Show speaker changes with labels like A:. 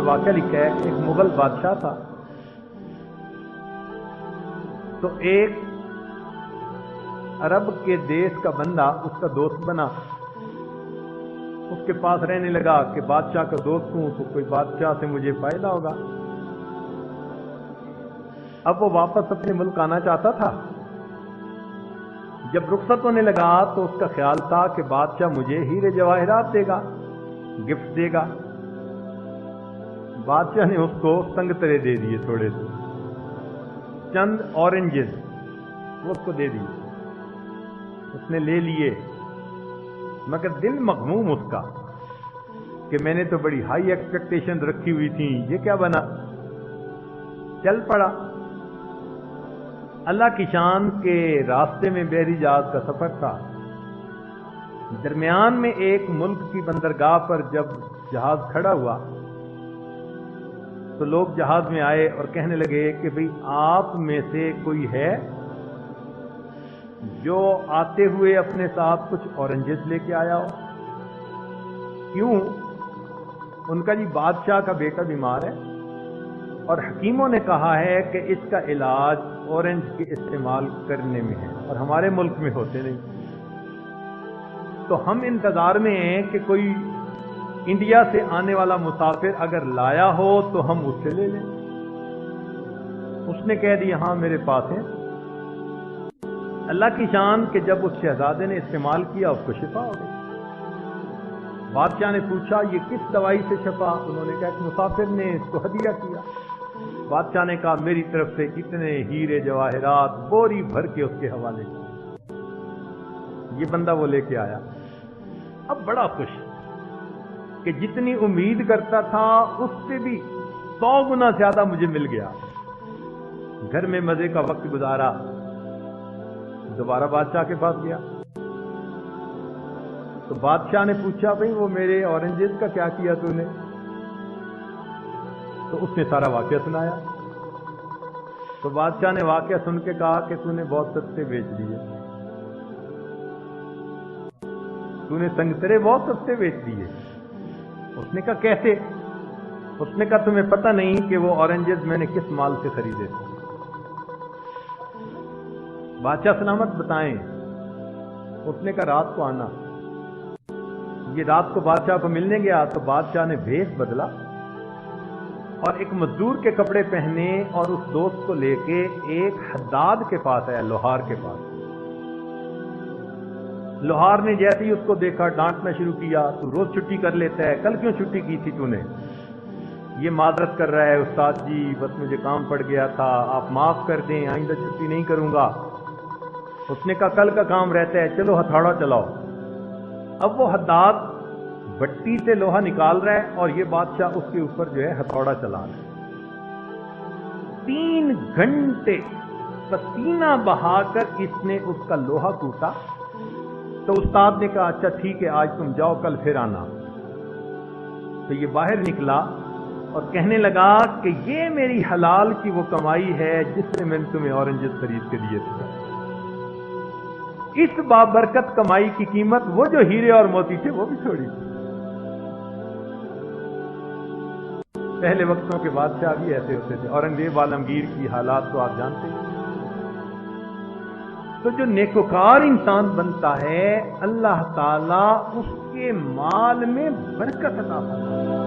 A: میں واقعہ لکھا ہے کہ ایک مغل بادشاہ تھا، تو ایک عرب کے دیش کا بندہ اس کا دوست بنا، اس کے پاس رہنے لگا کہ بادشاہ کا دوست ہوں تو کوئی بادشاہ سے مجھے فائدہ ہوگا۔ اب وہ واپس اپنے ملک آنا چاہتا تھا۔ جب رخصت ہونے لگا تو اس کا خیال تھا کہ بادشاہ مجھے ہیرے جواہرات دے گا، گفٹ دے گا۔ بادشاہ نے اس کو سنگترے دے دیے، تھوڑے سے چند اورنجز وہ اس کو دے دیے، اس نے لے لیے، مگر دل مغموم اس کا کہ میں نے تو بڑی ہائی ایکسپیکٹیشن رکھی ہوئی تھی، یہ کیا بنا؟ چل پڑا۔ اللہ کی شان کے راستے میں بحری جہاز کا سفر تھا۔ درمیان میں ایک ملک کی بندرگاہ پر جب جہاز کھڑا ہوا تو لوگ جہاز میں آئے اور کہنے لگے کہ بھئی آپ میں سے کوئی ہے جو آتے ہوئے اپنے ساتھ کچھ اورنجز لے کے آیا ہو؟ کیوں؟ ان کا جی بادشاہ کا بیٹا بیمار ہے اور حکیموں نے کہا ہے کہ اس کا علاج اورنج کے استعمال کرنے میں ہے اور ہمارے ملک میں ہوتے نہیں، تو ہم انتظار میں ہیں کہ کوئی انڈیا سے آنے والا مسافر اگر لایا ہو تو ہم اس سے لے لیں۔ اس نے کہہ دیا ہاں میرے پاس ہے۔ اللہ کی شان کہ جب اس شہزادے نے استعمال کیا اس کو شفا ہو گئی۔ بادشاہ نے پوچھا یہ کس دوائی سے شفا؟ انہوں نے کہا کہ مسافر نے اس کو ہدیہ کیا۔ بادشاہ نے کہا میری طرف سے اتنے ہیرے جواہرات بوری بھر کے اس کے حوالے کیا۔ یہ بندہ وہ لے کے آیا، اب بڑا خوش کہ جتنی امید کرتا تھا اس سے بھی 100 گنا زیادہ مجھے مل گیا۔ گھر میں مزے کا وقت گزارا، دوبارہ بادشاہ کے پاس گیا تو بادشاہ نے پوچھا بھئی وہ میرے اورنجز کا کیا کیا تو نے؟ تو اس نے سارا واقعہ سنایا۔ تو بادشاہ نے واقعہ سن کے کہا کہ تو نے بہت سستے بیچ دیے، تو نے سنگترے بہت سستے بیچ دیے۔ اس نے کہا کیسے؟ اس نے کہا تمہیں پتہ نہیں کہ وہ اورنجز میں نے کس مال سے خریدے تھے؟ بادشاہ سلامت بتائیں۔ اس نے کہا رات کو آنا۔ یہ رات کو بادشاہ کو ملنے گیا تو بادشاہ نے بھیس بدلا اور ایک مزدور کے کپڑے پہنے اور اس دوست کو لے کے ایک حداد کے پاس آیا، لوہار کے پاس۔ لوہار نے جیسے ہی اس کو دیکھا ڈانٹنا شروع کیا، تو روز چھٹی کر لیتا ہے، کل کیوں چھٹی کی تھی تو نے؟ یہ معذرت کر رہا ہے استاد جی بس مجھے کام پڑ گیا تھا، آپ معاف کر دیں، آئندہ چھٹی نہیں کروں گا۔ اس نے کہا کل کا کام رہتا ہے، چلو ہتھوڑا چلاؤ۔ اب وہ حداد بٹی سے لوہا نکال رہا ہے اور یہ بادشاہ اس کے اوپر جو ہے ہتھوڑا چلا رہا ہے۔ 3 گھنٹے پسینہ بہا کر اس نے اس کا لوہا کوٹا۔ تو استاد نے کہا اچھا ٹھیک ہے آج تم جاؤ کل پھر آنا۔ تو یہ باہر نکلا اور کہنے لگا کہ یہ میری حلال کی وہ کمائی ہے جس سے میں نے تمہیں اورنجز خرید کے دیے تھے۔ اس بابرکت کمائی کی قیمت وہ جو ہیرے اور موتی تھے وہ بھی چھوڑی تھی۔ پہلے وقتوں کے بادشاہ بھی ایسے ہوتے تھے۔ اورنگزیب عالمگیر کی حالات تو آپ جانتے ہیں۔ تو جو نیکوکار انسان بنتا ہے اللہ تعالیٰ اس کے مال میں برکت عطا فرماتا ہے۔